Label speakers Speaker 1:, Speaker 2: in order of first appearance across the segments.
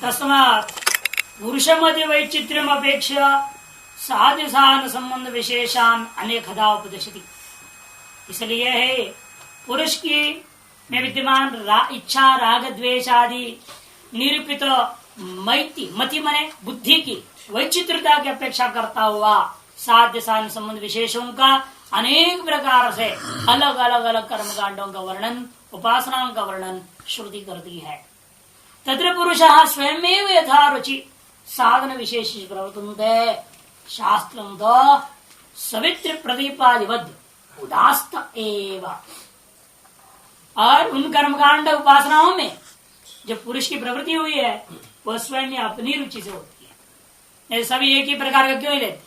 Speaker 1: तस्मात् पुरुषमति वैचित्र्यम अपेक्षा साध्य साधन संबंध विशेषान अनेकधा उपदिशति। इसलिए है पुरुष की में विद्यमान इच्छा राग द्वेष आदि निरूपित मति मने बुद्धि की वैचित्रता की अपेक्षा करता हुआ साध्य साधन संबंध विशेषों का अनेक प्रकार से अलग अलग कर्मकांडों का वर्णन, उपासनाओं का वर्णन श्रुति करती है। तत्र पुरुषः स्वयमेव यथा रुचि साधन विशेष प्रवर्तन्ते शास्त्रं तो सवित्र प्रदीपादिवद उदास्त एव। और उन कर्मकांड उपासनाओं में जो पुरुष की प्रवृत्ति हुई है वह स्वयं अपनी रुचि से होती है। सभी एक ही प्रकार का क्यों ही लेते,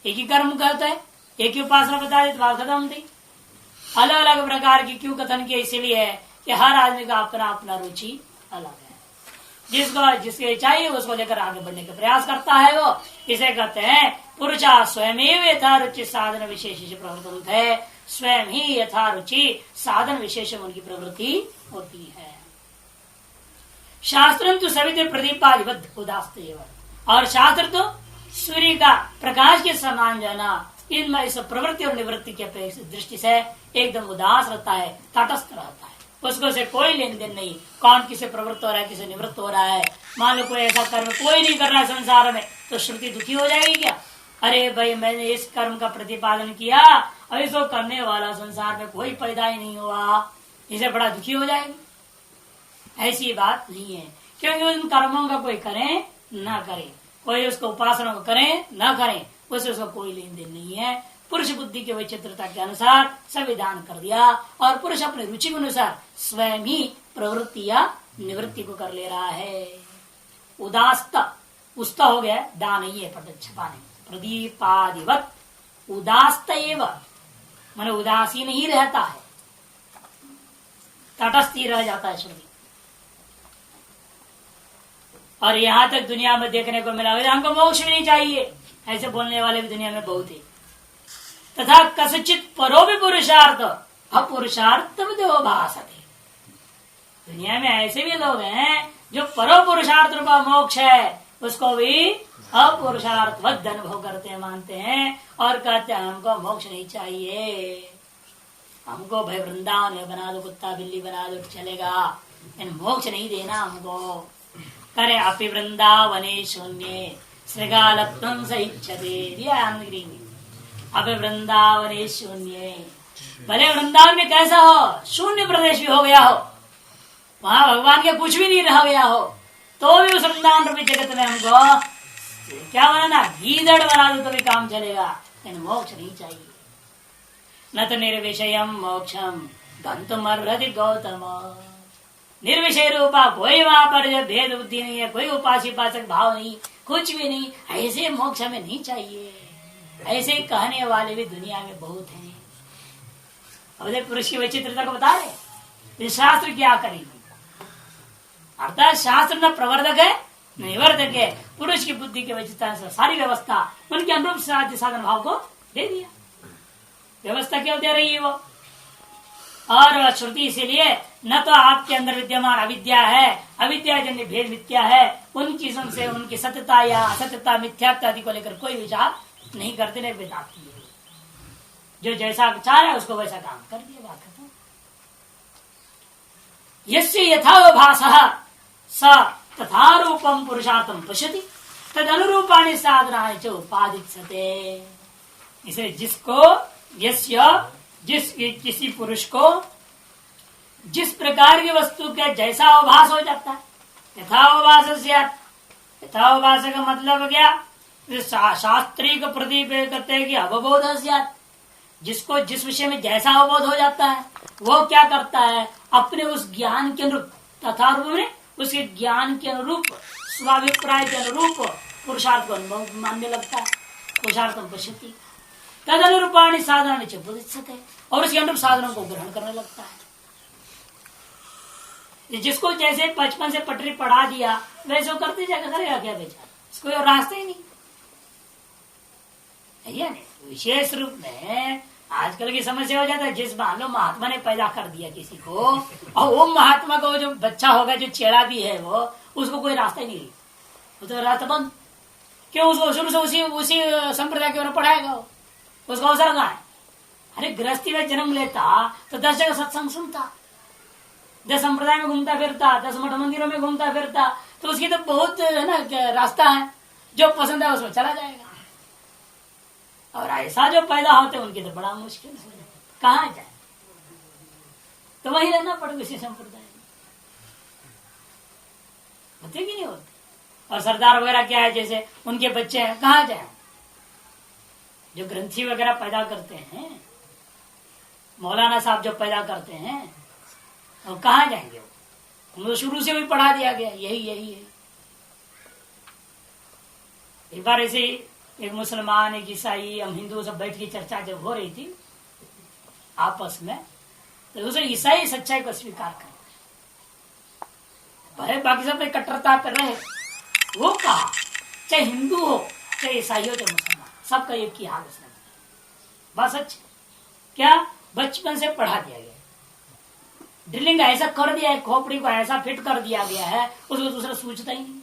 Speaker 1: एक ही कर्म करते हैं, एक ही उपासना बता देते, बात खत्म थी। अलग अलग प्रकार की क्यों कथन किया, इसीलिए है कि हर आदमी का अपना अपना रुचि अलग है। जिसको जिसके चाहिए उसको लेकर आगे बढ़ने का प्रयास करता है वो, इसे कहते हैं पुरुषा स्वयं यथा रुचि साधन विशेष प्रवर्तन है। स्वयं ही यथा रुचि साधन विशेष उनकी प्रवृत्ति होती है। शास्त्र तो सवित्र प्रदीपादिबद्ध उदास्त एवं, और शास्त्र तो सूर्य का प्रकाश के समान जो है ना, इनमें इस प्रवृत्ति और निवृत्ति की दृष्टि से एकदम उदास रहता है, तटस्थ रहता है। उसको से कोई लेन देन नहीं, कौन किसे प्रवृत्त हो रहा है किसे निवृत्त हो रहा है। मान लो कोई ऐसा कर्म कोई नहीं कर रहा है संसार में, तो श्रुति दुखी हो जाएगी क्या? अरे भाई मैंने इस कर्म का प्रतिपादन किया, अब इसको करने वाला संसार में कोई पैदा ही नहीं हुआ, इसे बड़ा दुखी हो जाएगी। ऐसी बात नहीं है, क्योंकि उन कर्मों का कोई करे न करे, कोई उसको उपासना को करे न करे, उससे उसका कोई लेन देन नहीं है। पुरुष बुद्धि के वैचित्रता के अनुसार संविधान कर दिया, और पुरुष अपने रुचि के अनुसार स्वयं ही प्रवृत्ति या निवृत्ति को कर ले रहा है। उदास्त उस्त हो गया, दा नहीं है पद छपाने, प्रदीपादिवत उदास्त एवं माने उदासीन ही रहता है, तटस्थ ही रह जाता है श्रुति। और यहाँ तक दुनिया में देखने को मिला, हमको मोक्ष भी नहीं चाहिए ऐसे बोलने वाले भी दुनिया में बहुत है। तथा कसचित परो भी पुरुषार्थ अपुरुषार्थ भासते। दुनिया में ऐसे भी लोग हैं जो परो पुरुषार्थ रूपा मोक्ष है उसको भी अपुरुषार्थवद अनुभव करते हैं, मानते हैं, और कहते हैं हमको मोक्ष नहीं चाहिए, हमको भाई वृंदावन में बना दो, कुत्ता बिल्ली बना दो चलेगा, मोक्ष नहीं देना हमको। करे अपि वृंदावने शून्य श्रृगालत्वं स इच्छते। अब वृंदावन शून्य, भले वृंदावन में कैसा हो, शून्य प्रदेश भी हो गया हो, वहां भगवान के कुछ भी नहीं रह गया हो, तो भी उस वृंदावन रूपी जगत में हमको क्या बनाना, गीदड़ बना दो तो भी काम चलेगा, लेकिन मोक्ष नहीं चाहिए। न तो निर्विषयम मोक्षम गंतुमर्हति गौतम। निर्विषय रूपा कोई वहां पर जो भेद बुद्धि नहीं है, कोई उपासक भाव नहीं, कुछ भी नहीं, ऐसे मोक्ष हमें नहीं चाहिए। ऐसे कहने वाले भी दुनिया में बहुत हैं। अब पुरुष की विचित्रता को बता रहे, शास्त्र क्या करेंगे, अर्थात शास्त्र न प्रवर्धक है न निवर्धक है। पुरुष की बुद्धि के विचित्रता से सारी व्यवस्था उनके अनुरूप साधन भाव को दे दिया। व्यवस्था क्यों दे रही है वो? और श्रुति इसीलिए न तो आपके अंदर विद्यमान अविद्या है, अविद्या जन्य भेद मिथ्या है, उन चीजों से उनकी सत्यता या असत्यता मिथ्यात्व आदि को लेकर कोई विचार नहीं करते, नहीं बताती है। जो जैसा चाह रहा है उसको वैसा काम कर दिया, बात खत्म। यस्य यथाभासः स तथा रूपम पुरुषार्थम पश्यति तद अनुरूपाणि साधनानि च उपादित्सते। इसे जिसको जिस किसी पुरुष को जिस प्रकार की वस्तु का जैसा अवभास हो जाता है, यथावभास, यथावभास का मतलब क्या, शास्त्रीय को प्रदीप करते हैं कि अवबोध स्यात्, जिसको जिस विषय में जैसा अवबोध हो जाता है वो क्या करता है, अपने उस ज्ञान के अनुरूप तथा रूप में उसके ज्ञान के अनुरूप स्वाभिप्राय के अनुरूप पुरुषार्थ को अनुभव मानने लगता है। पुरुषार्थम पश्यति तद अनुरूपाणि साधनानि च उपदिश्यते, और उसके अनुरूप साधनों को ग्रहण करने लगता है। जिसको जैसे बचपन से पटरी पढ़ा दिया वैसे वो करते जाकर करेगा क्या बेचारा, इसको और रास्ता ही नहीं है। विशेष रूप में आजकल की समस्या हो जाता है, जिस मान लो महात्मा ने पैदा कर दिया किसी को, और वो महात्मा को जो बच्चा होगा जो चेड़ा भी है वो उसको कोई रास्ता ही नहीं रही, वो तो रास्ता बंद। क्यों? उसको शुरू से उसी संप्रदाय के पढ़ाएगा, उसका अवसर कहाँ है? अरे गृहस्थी में जन्म लेता तो 10 जगह सत्संग सुनता, 10 संप्रदाय में घूमता फिरता, 10 मठ मंदिरों में घूमता फिरता, तो उसकी तो बहुत है ना रास्ता है, जो पसंद है उसमें चला जाएगा। और ऐसा जो पैदा होते उनकी तो बड़ा मुश्किल है, कहाँ जाए? तो वही रहना पड़ेगा इसी संप्रदाय में। होते कि नहीं होते? और सरदार वगैरह क्या है, जैसे उनके बच्चे हैं, कहाँ जाए? जो ग्रंथी वगैरह पैदा करते हैं, मौलाना साहब जो पैदा करते हैं, और कहाँ जाएंगे? उनको शुरू से भी पढ़ा दिया गया यही है। एक बार ऐसे एक मुसलमान, एक ईसाई, हम हिंदू सब बैठ की चर्चा जब हो रही थी आपस में, तो दूसरे ईसाई सच्चाई को स्वीकार कर भले बाकी सब पे कट्टरता कर रहे, वो कहा चाहे हिंदू हो, चाहे ईसाई हो, चाहे मुसलमान, सबका एक ही हाल उसने बस सच क्या बचपन से पढ़ा दिया गया, ड्रिलिंग ऐसा कर दिया है, खोपड़ी को ऐसा फिट कर दिया गया है, उसको दूसरा सोचता ही नहीं।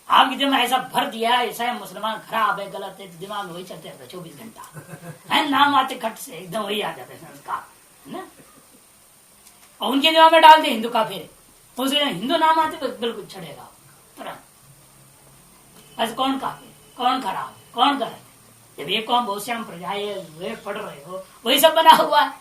Speaker 1: आपके दिमाग में ऐसा भर दिया है, ऐसा है मुसलमान खराब है, गलत है, तो दिमाग में वही चलते रहता 24 घंटा है, नाम आते खट से एकदम वही आ जाते संस्कार है ना। और उनके दिमाग में डाल दे हिंदू काफिर, उसके हिंदू नाम आते तो बिल्कुल चढ़ेगा तुरंत। बस कौन काफिर, कौन खराब, कौन गलत? जब ये कौन बहुत श्याम प्रजाएं वे पढ़ रहे हो, वही सब बना हुआ है,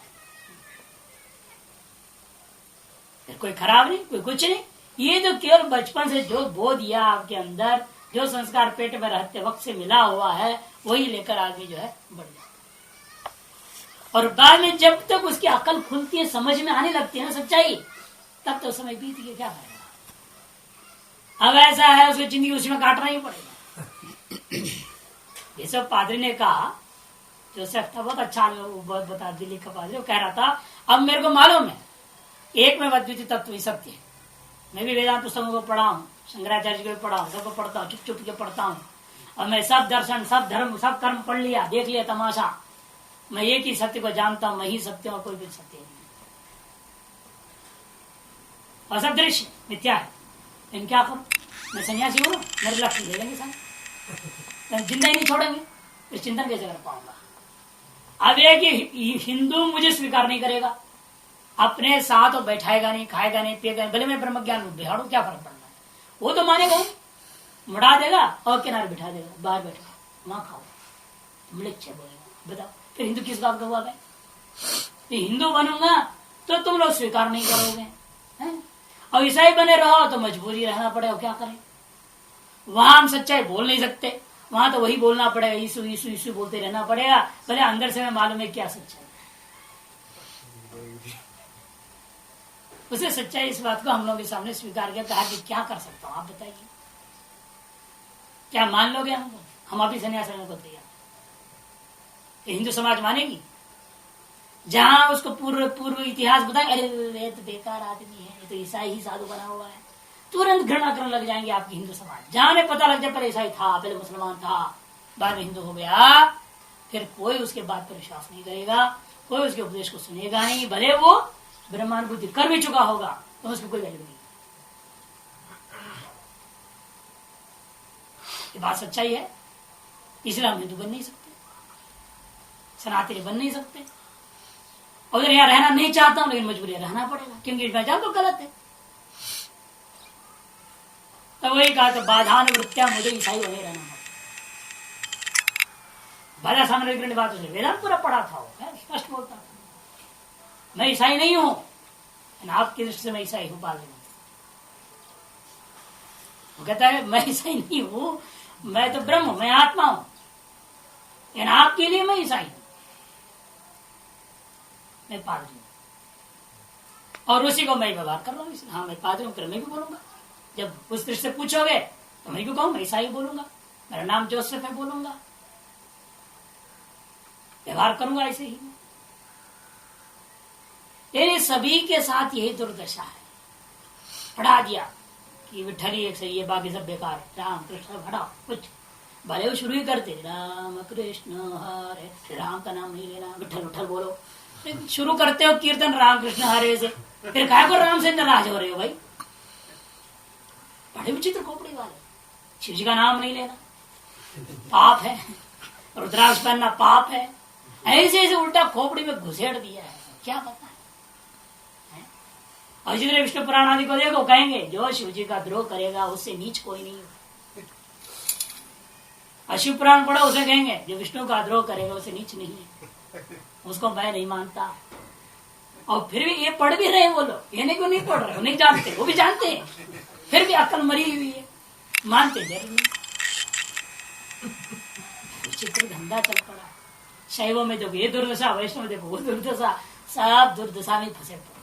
Speaker 1: कोई खराब नहीं, कोई कुछ नहीं। ये जो केवल बचपन से जो बो दिया आपके अंदर, जो संस्कार पेट में रहते वक्त से मिला हुआ है, वही लेकर आगे जो है बढ़ जाता। और बाद में जब तक उसकी अकल खुलती है, समझ में आने लगती है ना सच्चाई, तब तो समय बीत गया, क्या करेगा? अब ऐसा है उसकी जिंदगी उसी में काटना ही पड़ेगा। ये सब पादरी ने कहा, जोसेफ था बहुत अच्छा, बहुत बता दिल्ली का पादरी, वो कह रहा था अब मेरे को मालूम है एक में अद्वितीय तत्व ही सत्य है। मैं भी वेदांत पुस्तकों को पढ़ा हूँ, शंकराचार्य को भी पढ़ा हूँ, सबको पढ़ता हूँ, चुप चुप के पढ़ता हूँ, और मैं सब दर्शन, सब धर्म, सब कर्म पढ़ लिया, देख लिया तमाशा। मैं एक ही सत्य को जानता हूँ, मैं ही सत्य हूँ, कोई भी सत्य नहीं। और सब दृश्य मिथ्या है, लेकिन क्या करूं? मैं सन्यासी हूँ, मेरे लक्ष्य ले लेंगे सारे, जिंदा ही नहीं छोड़ेंगे, इस चिंतन कैसे कर पाऊंगा? अब एक हिंदू मुझे स्वीकार नहीं करेगा, अपने साथ वो बैठाएगा नहीं, खाएगा नहीं, पिएगा नहीं, भले मैं ब्रह्म ज्ञान बिहाड़ू, क्या फर्क पड़ना है? वो तो मानेगा, मुड़ा देगा और किनारे बिठा देगा, बाहर बैठा वहां खाओ, मृक्ष बोलेगा। बताओ फिर हिंदू किस बात का हुआ? हिंदू बनूंगा तो तुम लोग स्वीकार नहीं करोगे, है? और ईसाई बने रहो तो मजबूरी रहना पड़ेगा, क्या करें? वहां हम सच्चाई बोल नहीं सकते, वहां तो वही बोलना पड़ेगा, यीशु यीशु यीशु बोलते रहना पड़ेगा, भले अंदर से हमें मालूम है क्या सच्चाई। उसे सच्चाई इस बात को हम लोग के सामने स्वीकार किया, कहा कि क्या कर सकता हूं, आप बताइए, क्या मान लोगे हमको? हम अभी संन्यास लेने को तैयार। हिंदू समाज मानेगी? जहां उसको पूर्व इतिहास बताए, अरे ये तो बेकार आदमी है, ये तो ईसाई ही साधु बना हुआ है, तुरंत घृणा करने लग जाएंगे आपकी हिंदू समाज। जहां ने पता लग जाए पहले ईसाई था, पहले मुसलमान था, बाद में हिंदू हो गया, फिर कोई उसके बात पर विश्वास नहीं करेगा, कोई उसके उपदेश को सुनेगा नहीं, भले वो ब्रह्मानुभूति कर भी चुका होगा तो उसकी कोई वैल्यू नहीं। ये बात सच्चाई है, इसलिए हम हिंदू बन नहीं सकते, सनातनी बन नहीं सकते। अगर यहाँ रहना नहीं चाहता हूं, लेकिन मजबूरी रहना पड़ेगा, क्योंकि मैं जानता हूं गलत है। तो वही कहा तो बाधानुवृत्तियां, मुझे ईसाई वही रहना है। बाधा सामने बात उसे वेदांत पूरा पढ़ा था, स्पष्ट बोलता था मैं ईसाई नहीं हूं, आपकी दृष्टि से मैं ईसाई हूं। पाल वो कहता है मैं ईसाई नहीं हूं, मैं तो ब्रह्म, मैं आत्मा हूं, लेकिन आपके लिए मैं ईसाई हूं, मैं पादरी हूं, और उसी को मैं व्यवहार कर रहा हूं। हाँ मैं पादरी हूं, फिर मैं भी बोलूंगा, जब उस दृष्टि से पूछोगे तो मैं भी कहूं मैं ईसाई बोलूंगा, मेरा नाम जोसेफ है बोलूंगा, व्यवहार करूंगा ऐसे ही। ये सभी के साथ यही दुर्दशा है, पढ़ा दिया कि विठ्ठली एक सही है, बाकी सब बेकार है, राम कृष्ण हटाओ कुछ, भले वो शुरू ही करते राम कृष्ण हरे, श्री राम का नाम नहीं लेना, विठ्ठल विठ्ठल बोलो, शुरू करते हो कीर्तन राम कृष्ण हरे से, फिर काय को राम से नाराज हो रहे हो भाई? बड़े विचित्र खोपड़ी वाले, शिव जी का नाम नहीं लेना पाप है, रुद्राक्ष पहनना पाप है, ऐसे ऐसे उल्टा खोपड़ी में घुसेड़ दिया है, क्या पता है? और जितने विष्णु पुराण आदि को देखो कहेंगे जो शिव जी का द्रोह करेगा उससे नीच कोई नहीं है। अशिव पुराण पढ़ो उसे कहेंगे जो विष्णु का द्रोह करेगा उसे नीच नहीं है, उसको मैं नहीं मानता। और फिर भी ये पढ़ भी रहे वो लोग, ये नहीं क्यों नहीं पढ़ रहे, नहीं जानते, वो भी जानते हैं, फिर भी अक्ल मरी हुई है, मानते जरूर नहीं। विचित्र धंधा चल पड़ा। शैवों में देखो ये दुर्दशा, वैष्णव में देखो वो दुर्दशा, सब दुर्दशा में फंसे पड़े।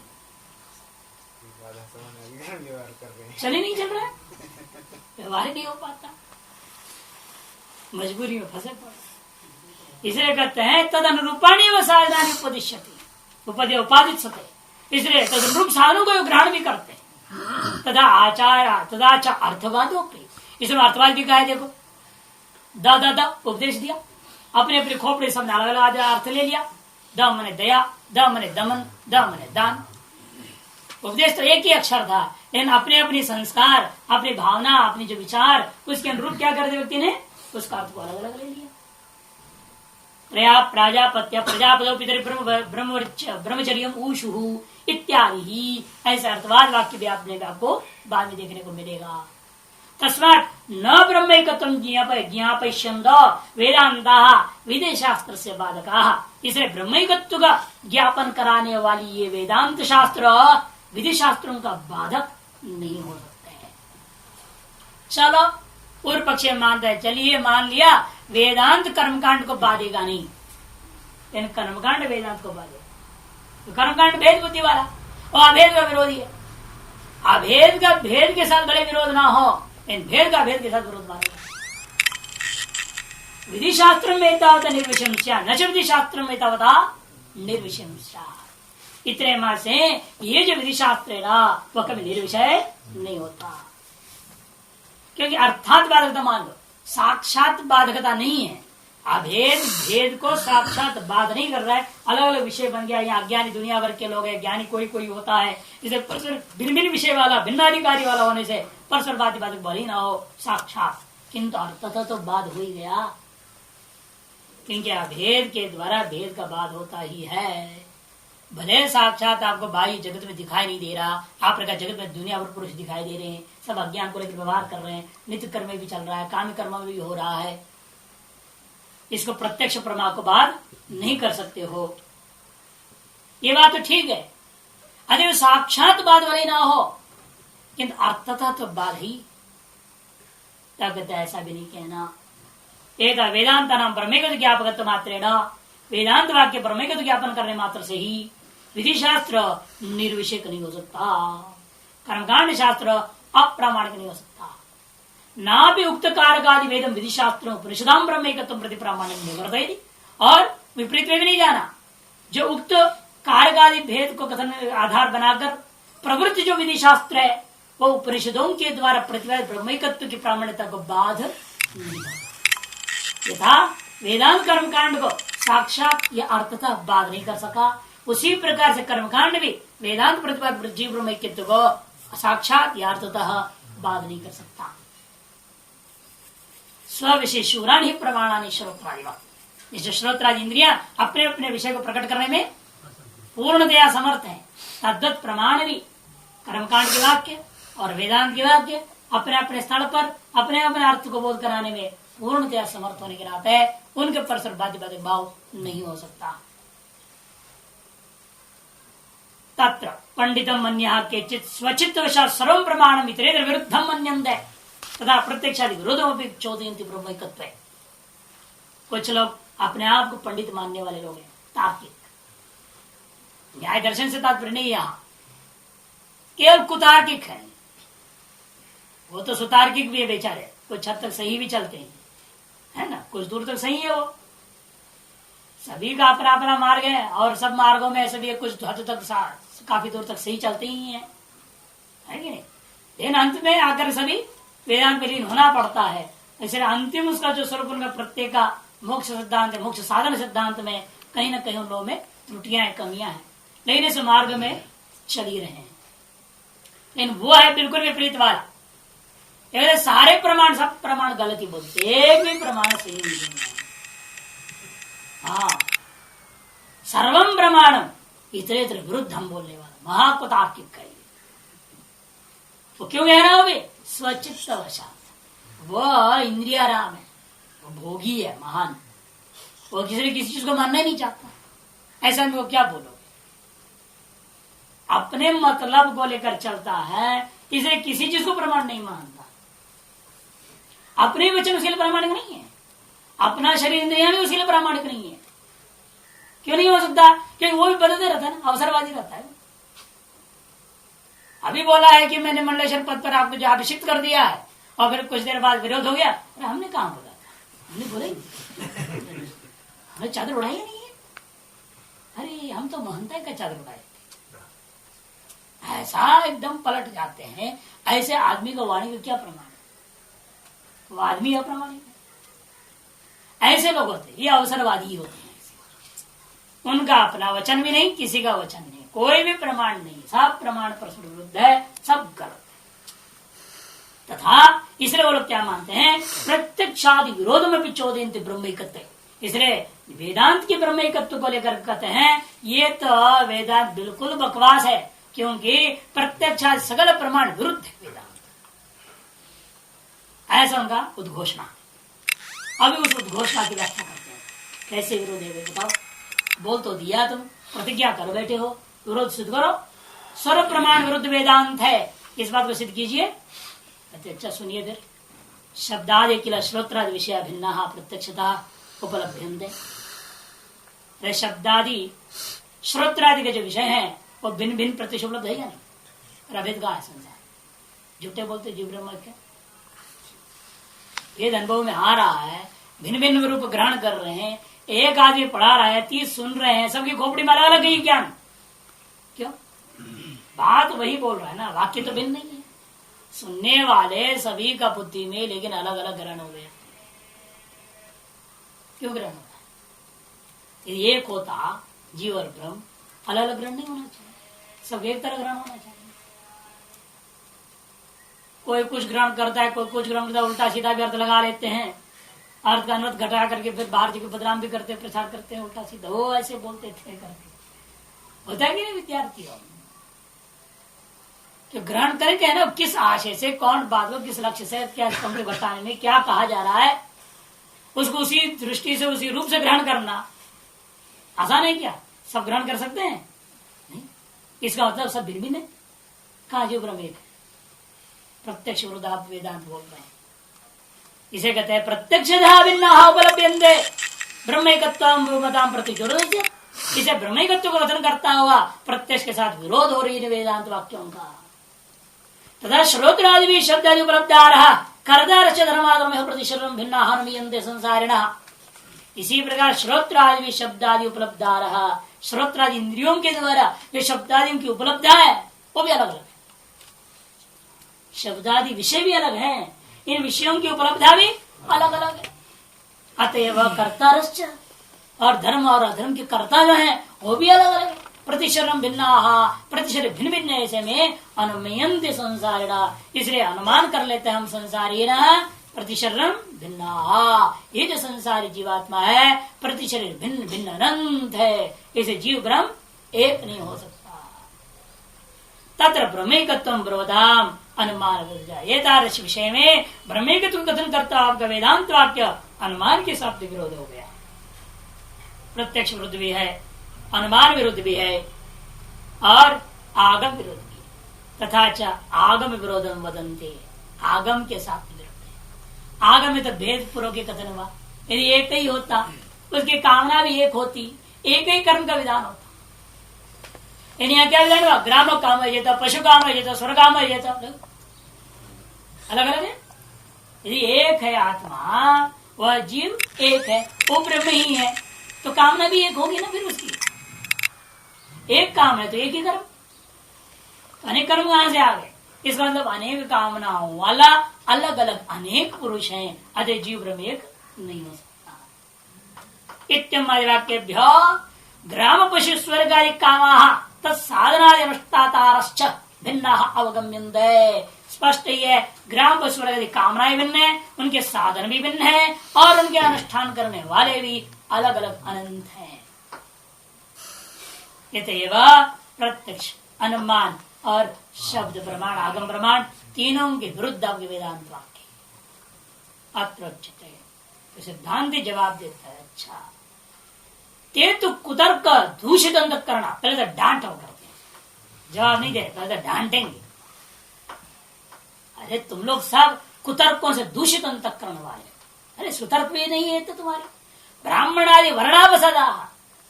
Speaker 1: चल ही नहीं चल रहा है, व्यवहार नहीं हो पाता, मजबूरी में फंसे पड़े। इसलिए कहते हैं तद अनुरूपाणी व साधनानि उपदिश्यति उपदे उपादित सते, इसलिए तद अनुरूप साधनों को ग्रहण भी करते हैं। तदा आचार तदाचा अर्थवादों पे, इसमें अर्थवाद भी कहा है। देखो द द द उपदेश दिया, अपने अपने खोपड़े सब अलग अलग अर्थ ले लिया। द मने दया, द मने दमन, द मने दान। उपदेश तो एक ही अक्षर था, लेकिन अपने अपने संस्कार, अपनी भावना, अपनी जो विचार, उसके अनुरूप क्या कर दिया व्यक्ति ने, उसका अर्थ को अलग अलग ले लिया। प्रया प्राजापत्य प्रजापदो पितरि ब्रह्मचर्य ऊषु इत्यादि ही ऐसे अर्थवाद वाक्य भी आपको बाद में देखने को मिलेगा। तस्मात् न ब्रह्मैकत्वं ज्ञापयिष्यन्त वेदांता विधि शास्त्र से बाधकाः, इसलिए ब्रह्मैकत्व का ज्ञापन कराने वाली ये वेदांत शास्त्र विधि शास्त्रों का बाधक नहीं हो सकते हैं। चलो पूर्व पक्ष मानता है, चलिए मान लिया वेदांत कर्मकांड को बाधेगा नहीं, लेकिन कर्मकांड वेदांत को बाधेगा। तो कर्मकांड भेद बुद्धि वाला और अभेद का विरोधी है। अभेद का भेद के साथ बड़े विरोध ना हो, लेकिन भेद का भेद के साथ विरोध मानेगा। विधि शास्त्र में तावता निर्विषयम न विधि शास्त्र में तावता निर्विषयम। इतने माह से ये जो विधि शास्त्र है ना वह कभी निर्विषय नहीं होता, क्योंकि अर्थात बाधकता मान लो, साक्षात बाधकता नहीं है। अभेद भेद को साक्षात बाध नहीं कर रहा है, अलग अलग विषय बन गया। यहाँ अज्ञानी दुनिया भर के लोग हैं, ज्ञानी कोई कोई होता है, इसे परस्पर भिन्न भिन्न विषय वाला भिन्नाधिकारी वाला होने से परस्पर बाधक भले ना हो साक्षात, किंतु अर्थतः तो बाध हो ही गया, क्योंकि अभेद के द्वारा भेद का बाध होता ही है। भले साक्षात आपको बाह्य जगत में दिखाई नहीं दे रहा, आप प्रकार जगत में दुनिया भर पुरुष दिखाई दे रहे हैं, सब अज्ञान को लेकर व्यवहार कर रहे हैं, नित्य कर्म में भी चल रहा है, काम कर्म में भी हो रहा है, इसको प्रत्यक्ष प्रमा को बाध नहीं कर सकते हो। ये बात तो ठीक है, अरे साक्षात बाध वाले ना हो, किंतु अर्थतः तो बाध ही, क्या कहते ऐसा भी नहीं कहना। एक वेदांत नाम ब्रह्मेगत ज्ञापकत्व मात्रेण, वेदांत वाक्य ब्रह्मेगत ज्ञापन करने मात्र से ही विधि शास्त्र निर्विषयक नहीं हो सकता, कर्मकांड शास्त्र अप्रामाणिक नहीं हो सकता। ना भी उक्त कारकादि वेदम विधि शास्त्र उपनिषदाम ब्रह्मेकत्व प्रति प्रामाणिक निवर्तयति, और विपरीत में भी नहीं जाना। जो उक्त कारकादि भेद को कथन आधार बनाकर प्रवृत्ति जो विधि शास्त्र है वो उपनिषदों के द्वारा प्रतिपादित ब्रह्मिकत्व की प्रामाण्यता को बाध नहीं। यथा वेदांत कर्मकांड को साक्षात या अर्थतः बाध नहीं कर सका, उसी प्रकार से कर्मकांड भी वेदांत प्रतिपादित जीव ब्रह्मिकत्व को साक्षात या अर्थतः बाध नहीं कर सकता। स्विशेषूराणी प्रमाणानि श्रोत्रादि, जो श्रोत्रादि इंद्रियां अपने अपने विषय को प्रकट करने में पूर्णतया समर्थ है, तद्वत प्रमाण भी कर्मकांड के वाक्य और वेदांत के वाक्य अपने अपने स्थल पर अपने अपने अर्थ को बोध कराने में पूर्णतया समर्थ होने के नाते उनके परस्पर बाध्य बाधक भाव नहीं हो सकता। तत्र पंडितम मन्यः केचित् स्वचित्त वशात् सर्वं प्रमाणम् इतरेतर विरुद्धं मन्यन्ते तथा प्रत्यक्षादि विरोधम भी चोदयन्ति ब्रह्मैकत्वे। कुछ लोग अपने आप को पंडित मानने वाले लोग हैं, तार्किक, न्याय दर्शन से तात्पर्य नहीं, यहाँ केवल कुतार्किक है। वो तो सुतार्किक भी है बेचारे, कुछ हद तक सही भी चलते हैं, है ना, कुछ दूर तक सही है। वो सभी का अपना अपना मार्ग है और सब मार्गों में सभी कुछ हद तक काफी दूर तक सही चलते ही है कि नहीं। लेकिन अंत में आकर सभी वेदांत में लीन होना पड़ता है। इसलिए अंतिम उसका जो स्वरूप उनका प्रत्येक का मोक्ष सिद्धांत है, मोक्ष साधन सिद्धांत में कहीं ना कहीं उन लोगों में त्रुटियां हैं, कमियां हैं, लेकिन इस मार्ग में चल ही रहे हैं। लेकिन वो है बिल्कुल विपरीत वाला, ये सारे प्रमाण, सब प्रमाण गलती बोलते, एक भी प्रमाण सही नहीं है। हाँ, सर्वम प्रमाणम इतरेतर विरुद्ध हम बोलने वाला महाकुतार्किक का। वो क्यों कह रहा हो वे? स्वचित्त वशात। वह इंद्रियाराम है, वो भोगी है, महान। वो किसी चीज को मानना ही नहीं चाहता। ऐसा में वो क्या बोलोगे? अपने मतलब को लेकर चलता है, इसलिए किसी चीज को प्रमाण नहीं मानता। अपने वचन उसके लिए प्रामाणिक नहीं है, अपना शरीर इंद्रिया भी उसके लिए प्रामाणिक नहीं है। क्यों नहीं हो सकता? क्योंकि वो भी बदलते रहता है ना, अवसरवादी रहता है। अभी बोला है कि मैंने मंडलेश्वर पद पर आपको जो अभिषिक्त कर दिया है, और फिर कुछ देर बाद विरोध हो गया। अरे हमने कहा बोला था? हमने बोला ही नहीं, हमने चादर उड़ाई नहीं है। अरे हम तो महंता का चादर उड़ाए। ऐसा एकदम पलट जाते हैं। ऐसे आदमी का वाणी का क्या प्रमाण है? वो आदमी अप्रमाणिक है। ऐसे लोग होते, ये अवसरवादी होते हैं। उनका अपना वचन भी नहीं, किसी का वचन नहीं, कोई भी प्रमाण नहीं, सब प्रमाण परस्पर विरुद्ध है, सब गलत है। तथा इसलिए वो लोग क्या मानते हैं? प्रत्यक्षादि विरोध में पिछोदयन्ति ब्रह्मैकत्व। इसलिए वेदांत के ब्रह्मैकत्व को लेकर कहते हैं ये तो वेदांत बिल्कुल बकवास है, क्योंकि प्रत्यक्षादि सकल प्रमाण विरुद्ध है वेदांत। ऐसा उनका उद्घोषणा। अभी उस उद्घोषणा की व्याख्या करते हैं, कैसे विरोध है बताओ। बोल तो दिया, तुम प्रतिज्ञा कर बैठे हो, विरोध सिद्ध करो। सर्व प्रमाण विरुद्ध वेदांत है, इस बात को सिद्ध कीजिए। अच्छा सुनिए फिर, शब्दादि किला श्रोत्रादि विषय भिन्ना प्रत्यक्षता उपलब्ध। शब्दादि श्रोत्रादि के जो विषय है वो भिन्न भिन्न प्रत्यक्ष उपलब्ध है या नहीं? अभेद का है संसार। झूठे बोलते जीव ब्रह्म क्या वेद अनुभव में आ रहा है, भिन्न भिन्न रूप ग्रहण कर रहे हैं। एक आदमी पढ़ा रहा है, 30 सुन रहे हैं, सबकी खोपड़ी में अलग अलग ही ज्ञान। क्यों? बात वही बोल रहा है ना, वाक्य तो भिन्न नहीं है। सुनने वाले सभी का बुद्धि में लेकिन अलग अलग ग्रहण हो गया। क्यों ग्रहण होता है? यदि एक होता जीव और ब्रह्म, अलग अलग ग्रहण नहीं होना चाहिए, सब एक तरह ग्रहण होना चाहिए। कोई कुछ ग्रहण करता है, कोई कुछ ग्रहण करता है, उल्टा सीधा भी अर्थ लगा लेते हैं, अर्थ का अनर्थ घटा करके फिर बाहर जी बदनाम भी करते, प्रचार करते हैं उल्टा सीधा। वो ऐसे बोलते थे करके होता है कि नहीं विद्यार्थियों? तो ग्रहण करके है ना, किस आशय से, कौन बात को किस लक्ष्य से, क्या हमको बताने में क्या कहा जा रहा है, उसको उसी दृष्टि से उसी रूप से ग्रहण करना आसान है क्या? सब ग्रहण कर सकते हैं? नहीं। इसका मतलब सब भिन्न भिन्न है। कहा जो ब्रह्म एक प्रत्यक्ष विरुद्ध आप वेदांत बोल रहे हैं। इसे कहते हैं प्रत्यक्ष उपलब्धेन्दे ब्रह्मैकत्वं ब्रह्मतां प्रतिचोदयति। इसे ब्रह्मैकत्व को कथन करता हुआ प्रत्यक्ष के साथ विरोध हो रही है वेदांत वाक्यों का। तथा श्रोत्रादि भी शब्दादि उपलब्धारः कर्तारश्च धर्माधर्मः प्रतिशर्वं भिन्नाः अनुमीयन्ते संसारिणः। इसी प्रकार श्रोत्रादि भी शब्दादि उपलब्धारः, श्रोत्रादि इंद्रियों के द्वारा जो शब्दादियों की उपलब्ध है वो भी अलग अलग है। शब्दादि विषय भी अलग है, इन विषयों की उपलब्धि भी अलग अलग है। अतएव कर्तारश्च, और धर्म और अधर्म के कर्ता जो है वो भी अलग अलग है। प्रतिशरम भिन्ना, प्रतिशर भिन्न भिन्न ऐसे में अनुमयन्ते संसारिणा, इसलिए अनुमान कर लेते हैं हम संसारी प्रतिशरम भिन्ना। ये जो संसारी जीवात्मा है प्रतिशरीर भिन्न भिन्न अनंत है, इसे जीव ब्रह्म एक नहीं हो सकता। तत्र ब्रह्मैकत्वं ब्रवदाम अनुमान एतादृश विषय में ब्रह्मैकत्व कथन करता आपका वेदांत वाक्य अनुमान के साथ विरोध हो गया। प्रत्यक्ष विरुद्ध भी है, अनुमान विरुद्ध भी है, और आगम विरुद्ध भी। तथा च आगम विरोधम वदन्ते, आगम के साथ विरोध है। आगम में तो भेद पूर्वक कथन हुआ। यदि एक ही होता, उसकी कामना भी एक होती, एक ही कर्म का विधान होता। यहाँ क्या विधान हुआ? ग्रामो काम है जाता, पशु काम है जाता, स्वर्ग काम है जाता, अलग अलग है। यदि एक है आत्मा, वह जीव एक है, वो ब्रह्म ही है, तो कामना भी एक होगी ना फिर उसकी। एक काम है तो एक ही कर्म, अनेक कर्म कहां से आ गए? इसका मतलब अनेक कामनाओं वाला अलग अलग अनेक पुरुष हैं, अतः जीव ब्रह्म एक नहीं हो सकता। इत्यम वाक्यभ्यो ग्राम पशु स्वर्गादि कामाः तत्साधनादि अनुष्ठातारश्च भिन्नाः अवगम्यन्ते। स्पष्ट ही है। ग्राम को स्वर्ग की कामनाएं भिन्न है, उनके साधन भी भिन्न है और उनके अनुष्ठान करने वाले भी अलग अलग अनंत हैं। प्रत्यक्ष, अनुमान और शब्द प्रमाण, आगम प्रमाण तीनों के विरुद्ध आपके वेदांत वाक्य अत्र उच्यते। तो सिद्धांत जवाब देता है, अच्छा ते तो कुतर्क दूषित अंतःकरण, पहले तो डांट करते हैं, जवाब नहीं दे, पहले तो डांटेंगे। अरे तुम लोग सब कुतर्कों से दूषित अंतःकरण वाले, अरे सुतर्क भी नहीं है तो तुम्हारे ब्राह्मणादि वर्णावसदा,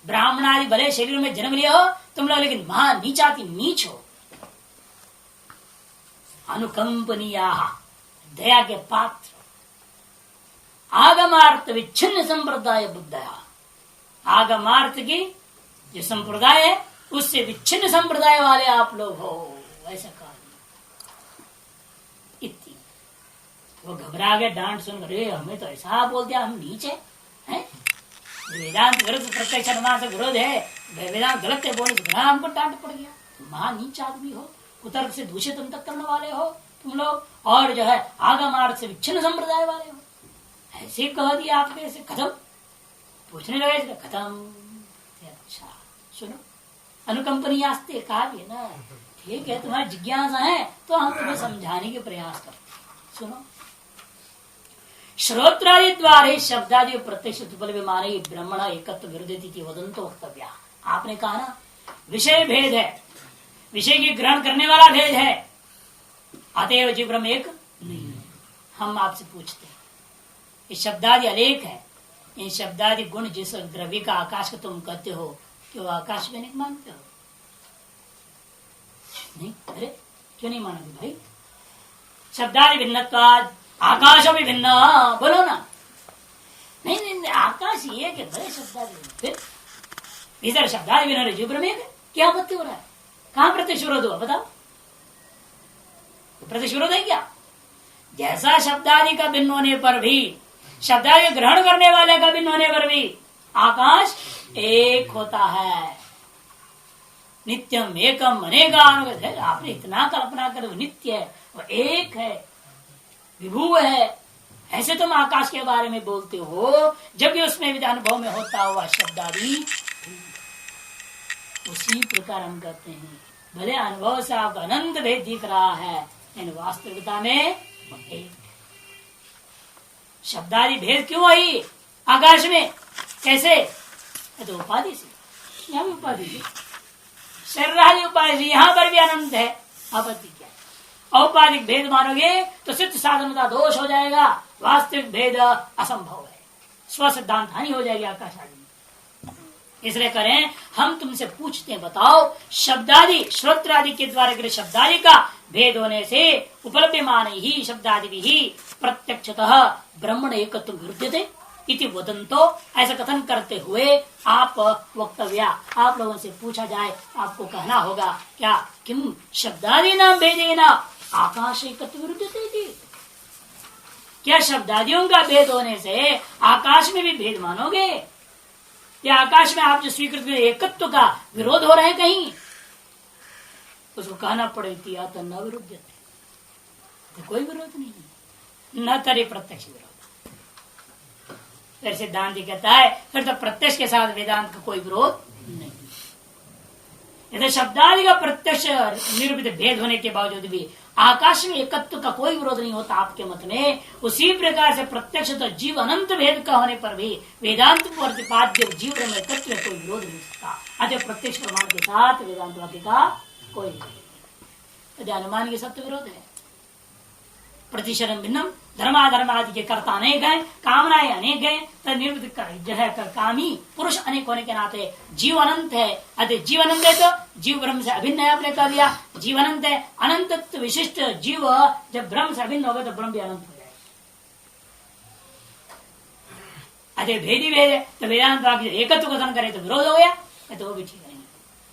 Speaker 1: ब्राह्मणादि भले शरीर में जन्म लिए हो तुम लोग, लेकिन महा नीचाति नीच हो। अनुकंपनीया, दया के पात्र, आगमार्थ विच्छिन्न संप्रदाय बुद्धया, आगमार्थ की जो संप्रदाय है उससे विच्छिन्न संप्रदाय वाले आप लोग हो, ऐसा कहा। इतनी वो घबरा गए डांट सुन, अरे हमें तो ऐसा बोल दिया, हम नीचे हैं, वेदांत विरुद्ध प्रत्यक्ष अनुमान से विरोध है, वेदांत गलत है बोले तो हमको डांट पड़ गया, महा नीच आदमी हो, कुतर्क से दूषित अंतःकरण वाले हो तुम लोग, और जो है आगमार्थ से विच्छिन्न संप्रदाय वाले हो, ऐसे कह दिया आपके, ऐसे खत्म। पूछने लगे खत्म। अच्छा सुनो, अनुकंपनी आस्ते कहा भी ना, ठीक है तुम्हारी जिज्ञासा है तो हम तुम्हें समझाने के प्रयास करते। सुनो, श्रोत्रादि द्वारे शब्दादि प्रत्यक्ष उपलब्ध ब्रह्मण एकत्व विरोधी वदंतो वक्तव्य। आपने कहा ना विषय भेद है, विषय की ग्रहण करने वाला भेद है, अतएव जीव ब्रह्म एक नहीं है। हम आपसे पूछते हैं, ये शब्दादि अनेक है, इन शब्दादि गुण जिस द्रव्य का आकाश को तुम कहते हो कि वो आकाश में नहीं मानते हो? नहीं, अरे क्यों नहीं मानोगे भाई? शब्दादि भिन्नत्वाद आकाश भी भिन्न, बोलो ना। नहीं नहीं, नहीं आकाश ये कि बड़े शब्दादि फिर इधर शब्दादि भिन्न जीव ब्रह्म एक, क्या आपत्ति हो रहा है? कहां प्रत्यक्ष विरोध हुआ बताओ? प्रत्यक्ष विरोध है क्या? जैसा शब्दादि का भिन्न होने पर भी, शब्दादि ग्रहण करने वाले का भिन्न होने पर भी आकाश एक होता है। नित्यम एकम अनेकान, आपने इतना कल्पना कर, नित्य है, वो एक है, विभू है, ऐसे तुम आकाश के बारे में बोलते हो, जबकि उसमें भी अनुभव में होता हुआ शब्दादि उसी प्रकार हम कहते हैं। भले अनुभव से आपको अनंत भेद दिख रहा है, लेकिन वास्तविकता में एक। शब्दादि भेद क्यों आई आकाश में? कैसे? तो उपाधि से, यहाँ भी उपाधि से, शरीर उपाधि से, यहाँ पर भी अनंत है, आपत्ति क्या है? औपाधिक भेद मानोगे तो सिद्ध साधनता दोष हो जाएगा, वास्तविक भेद असंभव है, स्व सिद्धांत हानि हो जाएगी आकाश आदि। इसलिए करें, हम तुमसे पूछते हैं, बताओ शब्दादि श्रोत्रादि के द्वारा शब्दादि का भेद होने से उपलब्धमान ही शब्दादि भी प्रत्यक्षतः ब्रह्मण एकत्व विरुद्धते इति वदंतो, ऐसा कथन करते हुए आप वक्तव्य, आप लोगों से पूछा जाए, आपको कहना होगा क्या? किम शब्दादि नाम भेदेना आकाश एकत्व विरुद्धते? क्या शब्दादियों का भेद होने से आकाश में भी भेद मानोगे? या आकाश में आप जो स्वीकृत एकत्व का विरोध हो रहे हैं कहीं? उसको कहना पड़ेगी या तो न विरुद्ध, तो कोई विरोध नहीं है, न तरी प्रत्यक्ष विरोध। फिर सिद्धांत कहता है फिर तो प्रत्यक्ष के साथ वेदांत का कोई विरोध नहीं। यदि शब्दादि का प्रत्यक्ष निरूपित भेद होने के बावजूद भी आकाश में एकत्व का कोई विरोध नहीं होता आपके मत में, उसी प्रकार से प्रत्यक्ष तो जीव अनंत भेद का होने पर भी वेदांत प्रतिपाद्य जीव में एकत्व में कोई विरोध नहीं सकता। अतः प्रत्यक्ष प्रमाण के साथ वेदांत वाक्य का कोई विरोध। अनुमान के सत्य विरोध है। प्रतिशरण भिन्नम, धर्माधर्म आदि के कर्ता अनेक है, कामनाएं अनेक है, तो निर्वृत्त जो है कामी पुरुष अनेक होने के नाते जीव अनंत है। अतः जीव अनंत है तो जीव ब्रह्म से अभिन्न है, आपने कह दिया जीव अनंत है। अनंतत्व विशिष्ट जीव जब ब्रह्म से अभिन्न होगा तो ब्रह्म भी अनंत हो जाएगा। अतः भेदी भेद है तो वेदांत वाक्य एकत्व कथन करे तो विरोध हो गया, तो वो भी ठीक नहीं।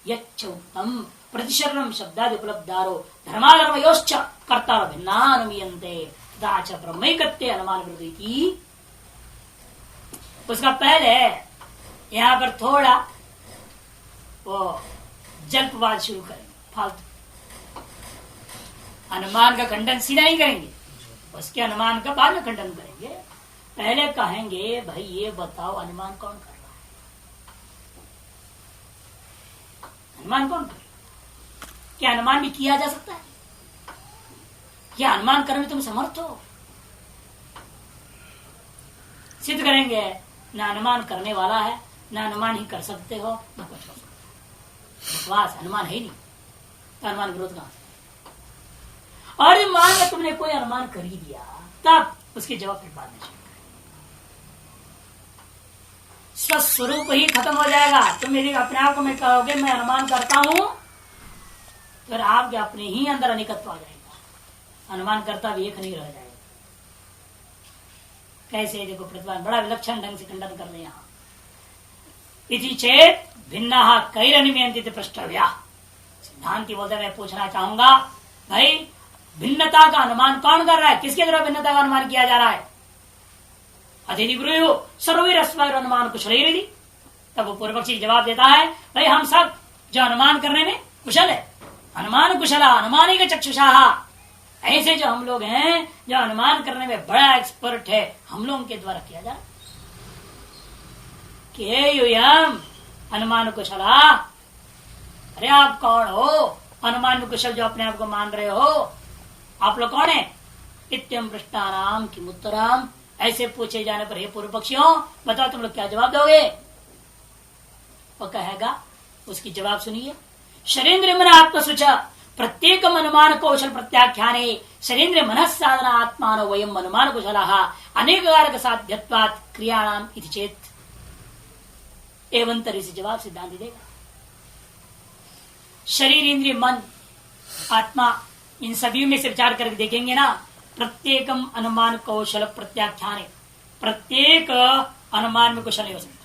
Speaker 1: यच्चौतम प्रतिशरणम शब्दादि उपलब्धारो धर्माधर्मयोश्च कर्ता भिन्नानुमीयन्ते तथा च ब्रह्मैकत्वे अनुमान विरोधी। उसका पहले यहाँ पर थोड़ा वो जल्पवाद शुरू करेंगे फालतू। अनुमान का खंडन सीधा नहीं करेंगे, उसके अनुमान का बाद में खंडन करेंगे। पहले कहेंगे भाई ये बताओ अनुमान कौन कर रहा है, अनुमान कौन कर रहा है? क्या अनुमान भी किया जा सकता है? क्या अनुमान करने में तुम समर्थ हो? सिद्ध करेंगे ना अनुमान करने वाला है, ना अनुमान ही कर सकते हो, ना कुछ हो सकता। विश्वास अनुमान है ही नहीं, तो अनुमान विरोध कहां से? और जब मान लो तुमने कोई अनुमान कर ही दिया, तब उसके जवाब फिर बाद में स्वस्वरूप ही खत्म हो जाएगा। तुम यदि अपने आप को मैं कहोगे मैं अनुमान करता हूं, फिर आपके अपने ही अंदर अनिकत्व आ जाएगा, अनुमान करता भी एक नहीं रह जाएगा। कैसे? देखो प्रतिपादन बड़ा विलक्षण ढंग से खंडन कर रहे यहां। इति चेत भिन्ना कैरनिमयंती प्रष्टव्या। सिद्धांति बोलते मैं पूछना चाहूंगा भाई भिन्नता का अनुमान कौन कर रहा है? किसके द्वारा भिन्नता का अनुमान किया जा रहा है? अधिनिब्रूयो सर्वैरस्मैर अनुमान कुशल ही। तब वो पूर्व पक्षी जवाब देता है भाई हम सब जो अनुमान करने में कुशल है, अनुमान कुशला अनुमानी का चक्षुषा, ऐसे जो हम लोग हैं जो अनुमान करने में बड़ा एक्सपर्ट है, हम लोगों के द्वारा किया जा रहा है। अनुमान कुशला, अरे आप कौन हो अनुमान में कुशल जो अपने आप को मान रहे हो? आप लोग कौन है? इत्यम पृष्ठानाम किम उत्तराम। ऐसे पूछे जाने पर हे पूर्व पक्षियों बताओ तुम लोग क्या जवाब दोगे? वो कहेगा, उसकी जवाब सुनिए। शरीन्द्र मन आत्मसुच प्रत्येक अनुमान कौशल प्रत्याख्याने शरीन्द्र मन साधना आत्मान वयम अनुमान कुशल अनेक कारक साध्यत्वात् क्रियाणाम इति चेत। एवं तरह से जवाब सिद्धांत देगा। शरीर इंद्रिय मन आत्मा इन सभी में से विचार करके देखेंगे ना, प्रत्येकम अनुमान कौशल प्रत्याख्याने, प्रत्येक अनुमान में कुशल नहीं हो सकता।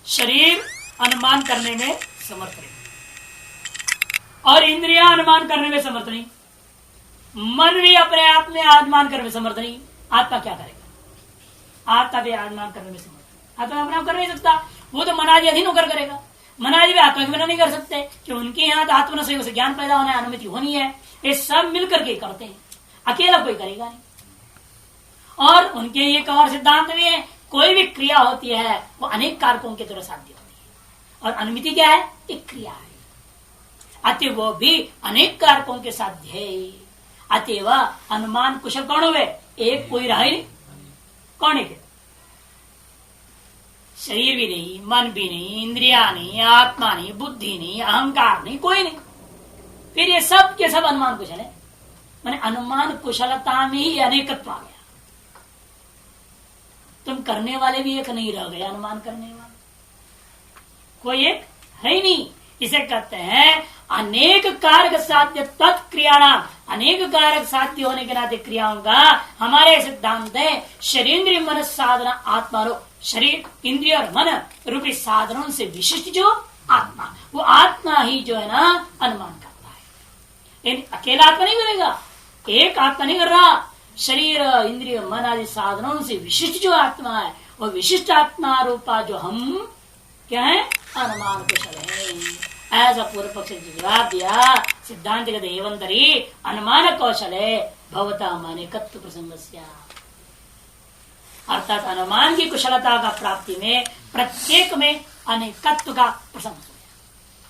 Speaker 1: शरीर अनुमान करने में समर्थ नहीं और इंद्रिया अनुमान करने में समर्थ नहीं, मन भी अपने आप में अनुमान करने में समर्थ नहीं। आत्मा क्या करेगा? आत्मा भी अनुमान करने में समर्थ, आत्मा अपने आप कर नहीं सकता, वो तो मनादि अधीन होकर करेगा। मनादि भी आत्मा के बिना नहीं कर सकते कि उनके यहाँ तो आत्मा से उसे ज्ञान पैदा होना है, अनुमति होनी है, ये सब मिलकर के करते हैं, अकेला कोई करेगा नहीं। और उनके एक और सिद्धांत भी है, कोई भी क्रिया होती है वो अनेक कारकों के द्वारा साध्य होती है, और अनुमति क्या है? एक क्रिया है, अतः वो भी अनेक कारकों के साध्य है। अतएव अनुमान कुशल कौन हुए? एक कोई रहा ही नहीं। कौन है? शरीर भी नहीं, मन भी नहीं, इंद्रिया नहीं, आत्मा नहीं, बुद्धि नहीं, अहंकार नहीं, कोई नहीं। फिर ये सब के सब अनुमान कुशल है। माने अनुमान कुशलता में ही अनेकत्व आ गया। तुम करने वाले भी एक नहीं रह गए, अनुमान करने वाले कोई एक है ही नहीं। इसे कहते हैं अनेक कारक साध्य तत्क्रियाणाम, अनेक कारक साध्य होने के नाते क्रियाओं का हमारे सिद्धांत है शरीर मन साधना आत्मा रो, शरीर इंद्रिय और मन रूपी साधनों से विशिष्ट जो आत्मा, वो आत्मा ही जो है ना अनुमान करता है। अकेला आत्मा नहीं करेगा, एक आत्मा नहीं कर रहा। शरीर इंद्रिय मन आदि साधनों से विशिष्ट जो आत्मा है, वो विशिष्ट आत्मा रूपा जो हम क्या है? अनुमान कुशल है। ऐसा पूर्व पक्ष ने जवाब दिया। सिद्धांत एवंतरी अनुमान कौशल है भवता अनेकत्व प्रसंग, अर्थात अनुमान की कुशलता का प्राप्ति में प्रत्येक में अनेकत्व का प्रसंग,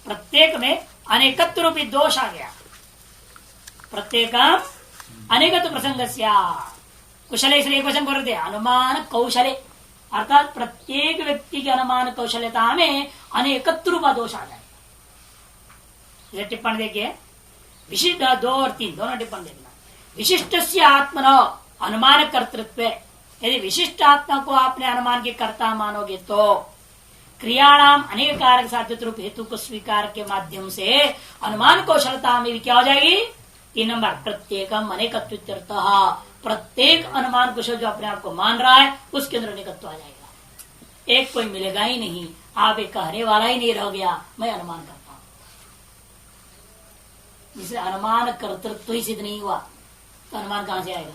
Speaker 1: प्रत्येक में अनेकत्व रूपी दोष आ गया। प्रत्येक अनेकत्व प्रसंग कुशले, इसलिए क्वेश्चन कर रहे थे अनुमान कौशले, अर्थात प्रत्येक व्यक्ति के अनुमान कौशलता में अनेकत्व रूपा दोष आ जाए। टिप्पणी देखिए, विशिष्ट 2 और 3 दोनों टिप्पणी देखना। विशिष्ट से आत्मनो अनुमान कर्तृत्व, यदि विशिष्ट आत्मा को आपने अनुमान के कर्ता मानोगे तो क्रियाणाम अनेक कारक साध्य रूप हेतु को स्वीकार के माध्यम से अनुमान कौशलता में भी क्या हो जाएगी? 3 नंबर प्रत्येकम अनेकत्व, प्रत्येक अनुमान कुशल जो अपने आप को मान रहा है उसके अंदर अनेकत्व आ जाएगा। एक कोई मिलेगा ही नहीं, आप एक कहने वाला ही नहीं रह गया मैं अनुमान करता हूं। जिसे अनुमान कर्तृत्व ही सिद्ध नहीं हुआ तो अनुमान कहां से आएगा?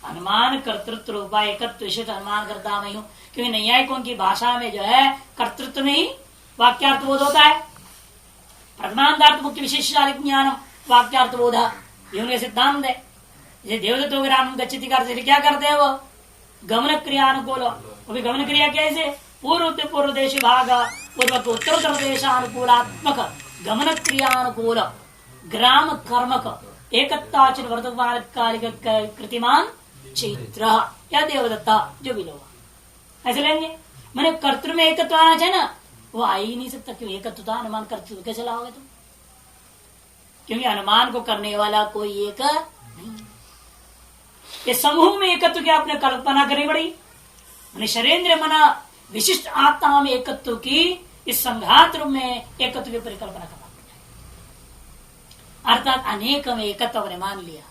Speaker 1: अनुमान कर्तृत्व रूपा एकत्व विशिष्ट अनुमान करता मैं हूं, क्योंकि नैयायिकों की भाषा में जो है कर्तृत्व में ही वाक्यार्थ बोध होता है। प्रथमांतार्थ मुख्य विशेष ज्ञानम, वाक्यार्थ बोधा, ये उनके सिद्धांत है। जैसे देवदत्तो ग्राम गच्छति करते क्या करते हैं वो गमन क्रिया अनुकूल। अभी गमन क्रिया कैसे पूर्व देश भाग पूर्व उत्तर देशानुकूलात्मक गमन क्रियानुकूल ग्राम कर्मक एकत्वाचन वर्तमान कालिक कृतिमान चैत्र या देवदत्ता जो भी लोग ऐसे लेंगे। मैंने कर्तृ में एकत्व आना चाहिए ना, वो आ ही नहीं सकता। क्यों एकत्वता अनुमान कर्तृ कैसे लाओगे तुम? क्योंकि अनुमान को करने वाला कोई एक नहीं। ये समूह में एकत्व की आपने कल्पना करनी पड़ी। मैंने शरीरेंद्र मना विशिष्ट आत्मा में एकत्व की इस संघात रूप में एकत्व की परिकल्पना करना पड़ा। अर्थात अनेक में एकत्व ने मान लिया,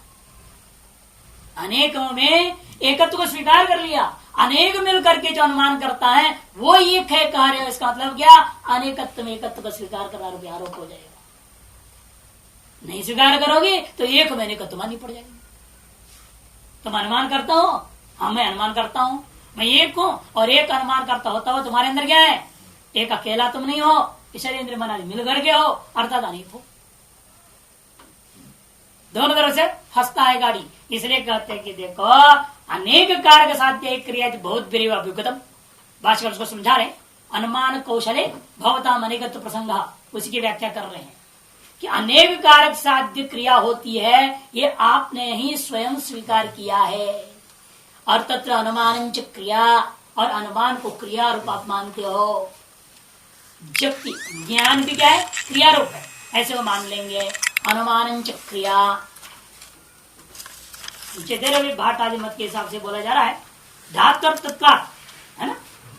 Speaker 1: अनेकों में एकत्व को स्वीकार कर लिया। अनेक मिल करके जो अनुमान करता है वो एक है कार्य। इसका मतलब क्या? अनेकत्व में एकत्व को स्वीकार करना आरोप हो जाएगा। नहीं स्वीकार करोगे तो एक महीने का तुम्हारी पड़ जाएगी। तुम अनुमान करता हो, हाँ मैं अनुमान करता हूँ, मैं एक हूँ और एक अनुमान करता होता हो। तुम्हारे अंदर क्या है? एक अकेला तुम नहीं हो, शरीर इंद्र मन आदि मिल करके हो, अर्थात अनेक हो। दोनों तरफ से फंसता है गाड़ी। इसलिए कहते हैं कि देखो अनेक कारक साध्य एक क्रिया बहुत विरिव अभ्युगतम। भाष्यकार उसको समझा रहे। अनुमान कौशले भवताम अनेकत्व प्रसंग, उसी की व्याख्या कर रहे हैं कि अनेक कारक साध्य क्रिया होती है, ये आपने ही स्वयं स्वीकार किया है। और तत्र अनुमान क्रिया, और अनुमान को क्रिया रूप आप मानते हो। जबकि ज्ञान भी क्या है? क्रिया रूप है, ऐसे वो मान लेंगे। अनुमान क्रिया भी भाट आदि मत के हिसाब से बोला जा रहा है। धातु और तत्वात् है ना।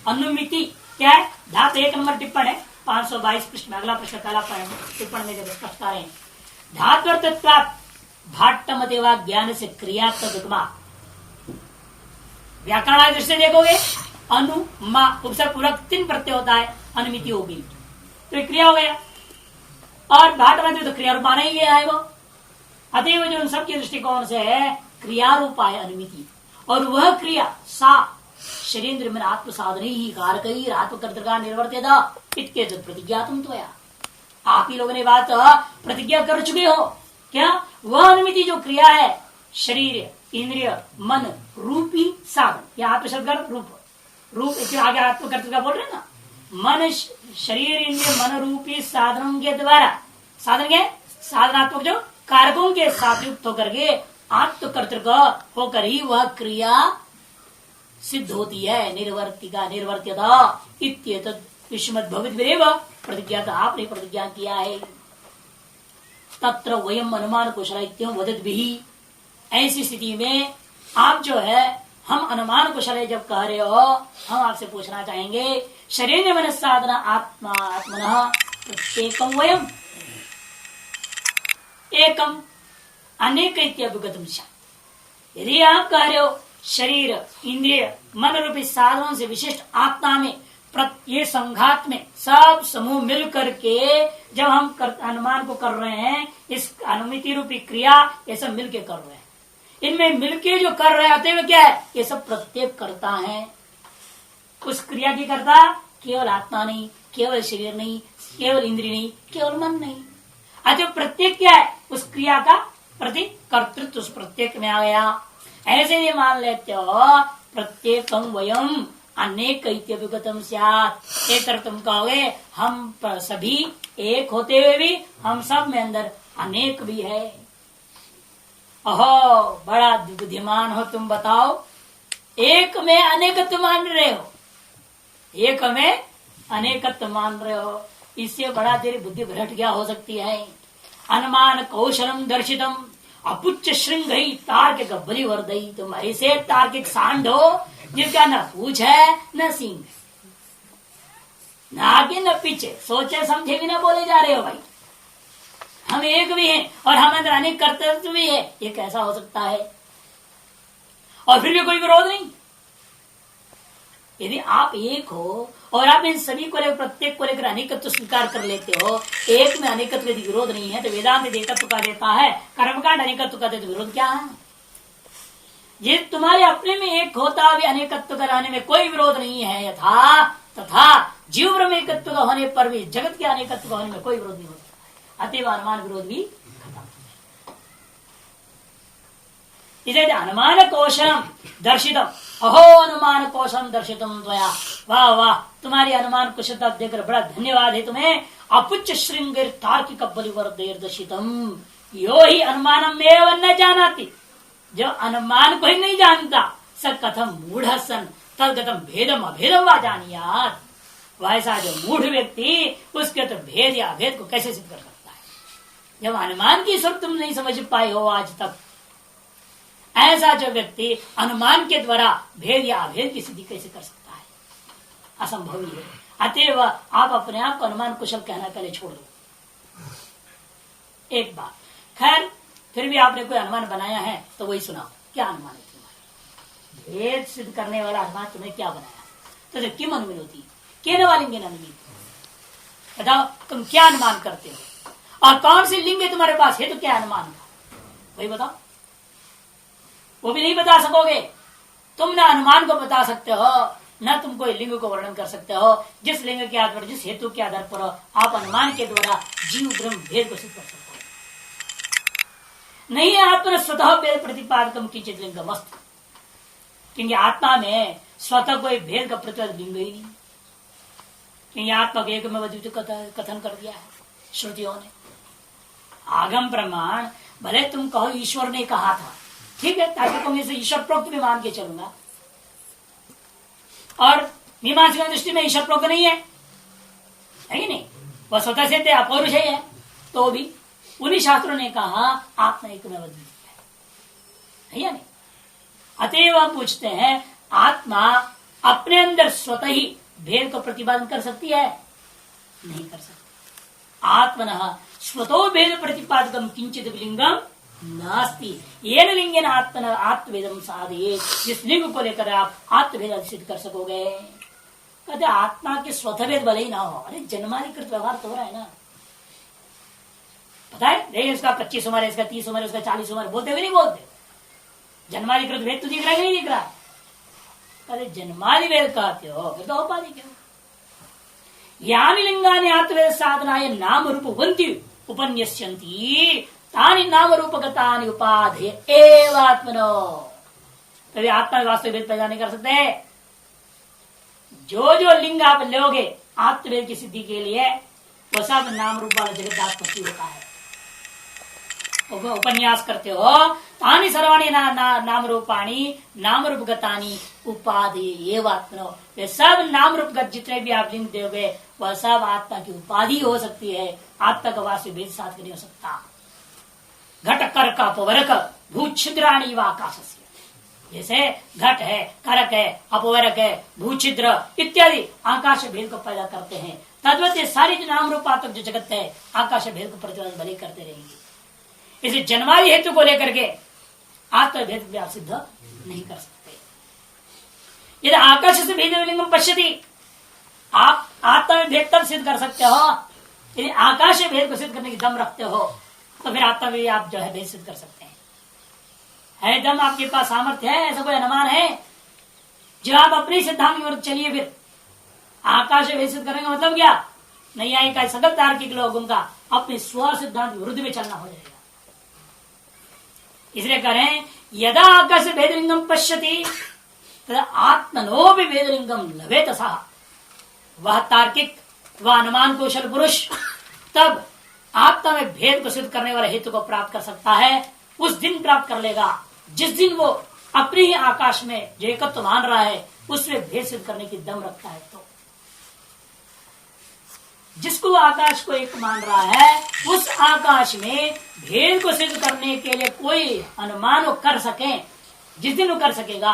Speaker 1: अनुमिति क्या है? धातु 1 नंबर टिप्पण है 522 पृष्ठ में, अगला प्रश्न पहला टिप्पण में जब स्पष्ट रहे। धातु और तत्वात् भाट्ट मतेवा ज्ञान से क्रिया तदुगमा। व्याकरण दृष्टि देखोगे अनु मा उपसर्ग पूरक 3 प्रत्यय होता है, अनुमिति होगी तो क्रिया हो गया। और भाट मत तो क्रिया रूप आना ही है वो। अतएव जो उन सबके दृष्टिकोण से है क्रिया रूपा है अनुमिति। और वह क्रिया सा शरीर में आत्म साधन ही कारक आत्मकर्तृका निर्वर्त्यता प्रतिज्ञा तुम तो। आप ही लोगों ने बात प्रतिज्ञा कर चुके हो क्या? वह अनुमिति जो क्रिया है शरीर इंद्रिय मन रूपी साधन, या आत्मशब्द रूप रूप इसके आगे आत्मकर्तृका बोल रहे ना। मन शरीर इंद्रिय मन रूपी साधनों के द्वारा, साधन के साधनात्मक जो कारकों के साथ युक्त होकर के आत्मकर्तृक होकर ही वह क्रिया सिद्ध होती है। निर्वर्तिका निर्वर्त्यता इत्येतत् युष्मद् भविद्भिरेव प्रतिज्ञा, आपने प्रतिज्ञा किया है। तत्र वयम अनुमान कुशल वदत भी। ऐसी स्थिति में आप जो है हम अनुमान कुशल जब कह रहे हो, हम आपसे पूछना चाहेंगे शरीर मन साधना आत्मा आत्मनः प्रत्येकम वयम एकम अनेक अभिगतम। यदि आप कह रहे हो शरीर इंद्रिय मन रूपी साधनों से विशिष्ट आत्मा में ये संघात में सब समूह मिल करके जब हम अनुमान को कर रहे हैं, इस अनुमिति रूपी क्रिया ये सब मिलके कर रहे हैं। इनमें मिलके जो कर रहे होते हैं क्या है? ये सब प्रत्येक करता है। उस क्रिया की करता केवल आत्मा नहीं, केवल शरीर नहीं, केवल इंद्रिय नहीं, केवल मन नहीं। अतः प्रत्येक क्या है? उस क्रिया का प्रति कर्तृत्व उस प्रत्येक में आ गया। ऐसे ये मान लेते हो प्रत्येकम वयम अनेक अभिगतम स्यात्। एक तरफ तुम कहोगे हम सभी एक होते हुए भी हम सब में अंदर अनेक भी है। अहो बड़ा बुद्धिमान हो तुम, बताओ एक में अनेकत्व मान रहे हो, एक में अनेकत्व मान रहे हो, इससे बड़ा तेरी बुद्धि भ्रष्ट क्या हो सकती है? अनुमान कौशलम दर्शितम अपुच्च श्रृंग तार्किक बलिवर्दई। तुम ऐसे तार्किक सांड हो जिसका न पूछ है न सींग, न आगे न पीछे, सोचे समझे भी न बोले जा रहे हो। भाई हम एक भी हैं और हम अंदर अनेक कर्तव्य भी है, ये कैसा हो सकता है? और फिर भी कोई विरोध नहीं। यदि आप एक हो और आप इन सभी को लेकर प्रत्येक को लेकर अनेकत्व स्वीकार कर लेते हो, एक में अनेकत्व यदि विरोध नहीं है तो वेदांत एकत्व का देता है, कर्मकांड अनेकत्व का देता, विरोध क्या है? ये तुम्हारे अपने में एक होता भी अनेकत्व कराने में कोई विरोध नहीं है। यथा तथा जीव ब्रह्म एकत्व का होने पर भी जगत के अनेकत्व का होने में कोई विरोध नहीं होता। अतएव अनुमान विरोध भी खत्म। इसे अनुमान कोशम दर्शितम, अहो अनुमान कोशम दर्शितम त्वया, वाह वाह तुम्हारी अनुमान कुशलता देखकर बड़ा धन्यवाद है तुम्हें। अपुच्च श्रृंगेर तार्किक बलिवर्देर दर्शितम, यो ही अनुमानम एवं न जानाति, जो अनुमान को ही नहीं जानता, स कथम मूढ़ सन तदगतम भेदम अभेदम वा जानियात, वैसा जो मूढ़ व्यक्ति उसके तो भेद या अभेद को कैसे सिद्ध कर सकता है। जब अनुमान की स्वरूप तुम नहीं समझ पाए हो आज तक, ऐसा जो व्यक्ति अनुमान के द्वारा भेद या अभेद की सिद्धि कैसे कर सकता है, असंभव ही है। अतएव आप अपने आप को अनुमान कुशल कहना पहले छोड़ दो। एक बात, खैर फिर भी आपने कोई अनुमान बनाया है तो वही सुनाओ, क्या अनुमान है तुम्हारा? भेद सिद्ध करने वाला अनुमान तुमने क्या बनाया? तो किम अनुमिनोति केन वालिंगे अनुमित, बताओ तुम क्या अनुमान करते हो और कौन सी लिंग तुम्हारे पास है, तो क्या अनुमान का वही बताओ। वो भी नहीं बता सकोगे। तुम न अनुमान को बता सकते हो, न तुम कोई लिंग को वर्णन कर सकते हो। जिस लिंग के आधार पर, जिस हेतु के आधार पर आप अनुमान के द्वारा जीव ब्रह्म भेद को सिद्ध कर सकते हो, नहीं है आत्मा स्वतः भेद प्रतिपादकम किंचित लिंगम अस्ति, क्योंकि आत्मा में स्वतः कोई भेद का प्रतिपादक लिंग ही नहीं, क्योंकि आत्मा को एक में अद्वितीय कथन कर दिया है श्रुतियों ने। आगम प्रमाण भले तुम कहो ईश्वर ने कहा था, ठीक है, तार्किकों में से ईश्वर प्रोक्त भी मान के चलूंगा, और मीमांसा दृष्टि में ईश्वर प्रोक्त नहीं है कि नहीं, वह स्वतः सिद्ध है, अपौरुष है, तो भी उन्हीं शास्त्रों ने कहा आत्मा एक में अद्वितीय है या नहीं। अतएव हम पूछते हैं, आत्मा अपने अंदर स्वतः ही भेद को प्रतिपादन कर सकती है? नहीं कर सकती। आत्मनः स्वतो भेद प्रतिपादकम किंचित लिंगम नास्ति, येन लिंगेन आत्मन आत्मवेदम साधये, जिस लिंग को लेकर आप आत्मवेद सिद्ध कर सकोगे। कहते आत्मा के स्वतः भेद भले ही ना हो, अरे जन्माधिकृत व्यवहार तो हो रहा है ना, पता है, देखिए इसका 25 उम्र है, इसका 30 उम्र है, इसका 40 उम्र, बोलते हुए नहीं बोलते? जन्माधिकृत भेद तो दिख रहा है कि नहीं दिख रहा? अरे जन्मादि वेद कहते हो, फिर तो उपाधि क्यों? यानी लिंगानि आत्मवेद साधनाय नाम रूप वंति उपन्यस्यन्ति तानि नाम रूपगतानि उपाधि एव आत्मनो, तभी आत्मा वास्तविक भेद पैदा नहीं कर सकते। जो जो लिंग आप लोगे आत्मवेद की सिद्धि के लिए, वो सब नाम रूप वाला जगत दास होता है। उपन्यास करते हो, तानि सर्वाणि नाम रूपाणी नाम रूपगतानि उपाधि एव आत्मनो, वे सब नाम रूपगत जितने भी आप लिंग दोगे वह सब आत्मा की उपाधि हो सकती है, आत्मा का वास्तविक भेद साथ नहीं हो सकता। घट करक अपवरक भूछिद्राणी व आकाश, जैसे घट है, करक है, अपवरक है, भूछिद्र इत्यादि आकाश भेद को पैदा करते हैं, तद्वत सारी जो नाम रूपात्मक जो जगत है आकाश भेद को प्रतिपादन भले करते रहेंगे। इसे जन्मादि हेतु को लेकर के आत्मभेद भी आप सिद्ध नहीं कर सकते। यदि आकाश से भेद लिंगम पश्यति, आप आत्मा में भेद तब सिद्ध कर सकते हो यदि आकाश में भेद को सिद्ध करने की दम रखते हो, तो फिर आत्मा में आप जो है भेद सिद्ध कर सकते हैं। है दम आपके पास, सामर्थ्य है, ऐसा कोई अनुमान है जो आप अपने सिद्धांत की ओर चलिए, फिर आकाश में भेद सिद्ध करेंगे मतलब क्या? नहीं आएगा सकल तार्किक लोगों का अपने स्व सिद्धांत विरुद्ध में चलना हो जाएगा। इसलिए करें, यदा आकाश भेदलिंगम पश्यति तदा आत्मनो भी भेदलिंगम लभेत सा, वह तार्किक वह अनुमान कौशल पुरुष तब आत्मा में भेद को सिद्ध करने वाले हेतु को प्राप्त कर सकता है। उस दिन प्राप्त कर लेगा जिस दिन वो अपने ही आकाश में जो एकत्व मान रहा है उसमें भेद सिद्ध करने की दम रखता है। तो जिसको आकाश को एक मान रहा है, उस आकाश में भेद को सिद्ध करने के लिए कोई अनुमान वो कर सके, जिस दिन वो कर सकेगा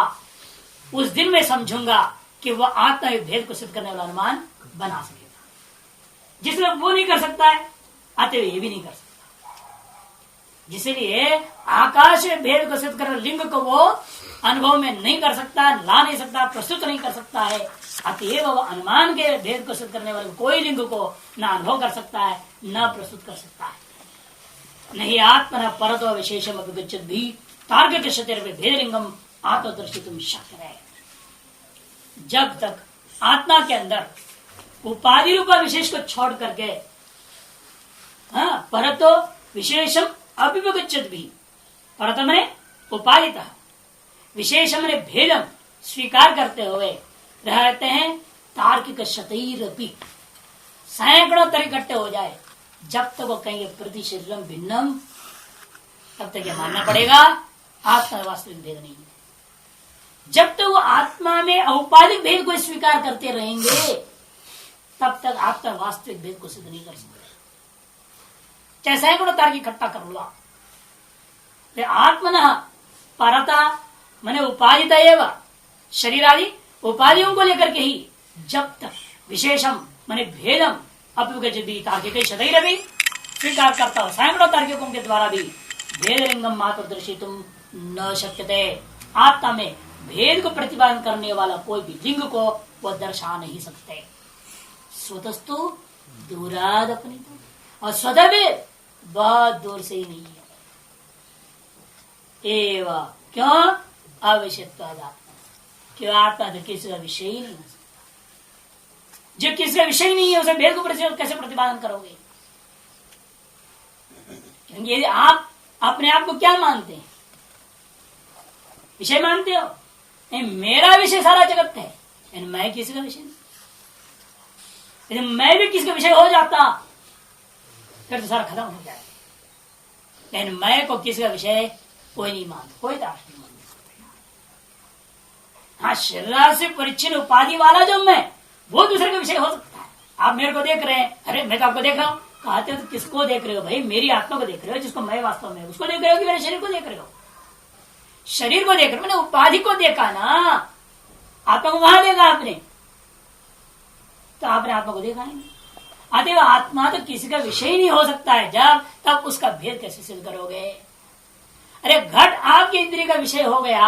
Speaker 1: उस दिन मैं समझूंगा कि वह आत्मा में भेद को सिद्ध करने वाला अनुमान बना सकेगा। जिसमें वो नहीं कर सकता है, अतः ये भी नहीं कर सकता। जिसलिए आकाश में भेद को सिद्ध करने लिंग को वो अनुभव में नहीं कर सकता, ला नहीं सकता, प्रस्तुत नहीं कर सकता है। अतएव वह अनुमान के भेद को सिद्ध करने वाले कोई लिंग को न अनुभव कर सकता है, न प्रस्तुत कर सकता है। नहीं आत्मा न परतो विशेषम अभिगच्छत भी तार्किक क्षतिर में भेद लिंगम आत्मदर्शी तुम शक्य है। जब तक आत्मा के अंदर उपाधि रूप विशेष को छोड़ करके परतो विशेषम अभिगच्छत भी, परत मने उपाधितः विशेषम ने भेदम स्वीकार करते हुए रहते हैं तार्किक शतैरपि, सैकड़ों तरह इकट्ठे हो जाए, जब तक वो कहेंगे प्रति शरीरम भिन्नम, तब तक ये मानना पड़ेगा आत्मा वास्तविक भेद नहीं है। जब तक वो आत्मा में औपाधिक भेद को स्वीकार करते रहेंगे, तब तक आत्मा वास्तविक भेद को सिद्ध नहीं कर सकते, चाहे सैकड़ों तार्क इकट्ठा कर लो। आत्मन परता माने उपाधिता एवं शरीर आदि उपाधियों को लेकर के ही जब तक विशेषम माने भेदम अप्युगच्छति तार्किक शतैर भी स्वीकार करता हो, सैकड़ों तार्किकों के द्वारा भी भेद लिंगम मात्र दर्शितुम न शक्यते, आत्मा में भेद को प्रतिपादन करने वाला कोई भी लिंग को वह दर्शा नहीं सकते। स्वतस्तु दूराद अपनी, और स्वतः भेद बहुत दूर से ही नहीं है। एवं क्यों अविषयत्वाद आत्मा, क्यों आत्मा तो किसी का विषय ही नहीं हो सकता। जो किसी का विषय नहीं है उसे भेद को कैसे प्रतिपादन करोगे? क्योंकि यदि आप अपने आप को क्या मानते हैं? विषय मानते हो? नहीं, मेरा विषय सारा जगत है, यानी मैं किसी का विषय नहीं। यदि मैं भी किसी का विषय हो जाता फिर तो सारा खत्म हो जाएगा। लेकिन मैं को किसी का विषय कोई नहीं मानता, कोई दास नहीं मानता। हाँ, शरीर से परिचिन उपाधि वाला जो मैं, वो दूसरे का विषय हो सकता है। आप मेरे को देख रहे हैं, अरे मैं तो आपको देख रहा हूँ, कहते हो तो किसको देख रहे हो भाई? मेरी आत्मा को देख रहे हो, जिसको मैं वास्तव में उसको देख रहे हो कि मेरे शरीर को देख रहे हो? शरीर को देख रहे हो, मैंने उपाधि को देखा ना, आत्मा को वहां देखा आपने, तो आपने आत्मा को देखा नहीं। अतएव आत्मा तो किसी का विषय नहीं हो सकता है, जब तब उसका भेद कैसे सिद्ध करोगे? अरे घट आपके इंद्रिय का विषय हो गया,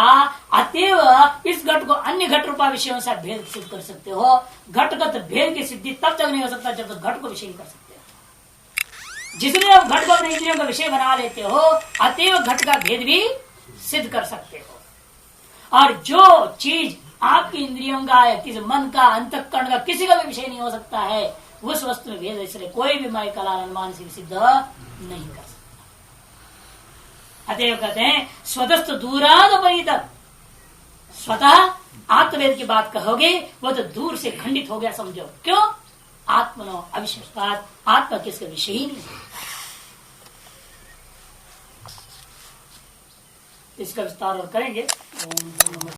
Speaker 1: अतएव इस घट को अन्य घट रूपा विषयों से भेद सिद्ध कर सकते हो। घटगत भेद की सिद्धि तब तक नहीं हो सकता जब तक घट को विषय नहीं कर सकते हो। जिसमें आप घट को अपने इंद्रियों का विषय बना लेते हो, अतएव घट का भेद भी सिद्ध कर सकते हो। और जो चीज आपकी इंद्रियों का है, किसी मन का, अंतःकरण का, किसी का भी विषय नहीं हो सकता है, उस वस्तु में भेद इसलिए कोई भी माय कला अनुमान से सिद्ध नहीं कर सकता। अतएव कहते हैं स्वतस्थ दूराद परितः, स्वतः आत्मवेद की बात कहोगे वो तो दूर से खंडित हो गया समझो। क्यों? आत्मनो अविशेषात, आत्मा किसका विषय ही नहीं। इसका विस्तार और करेंगे।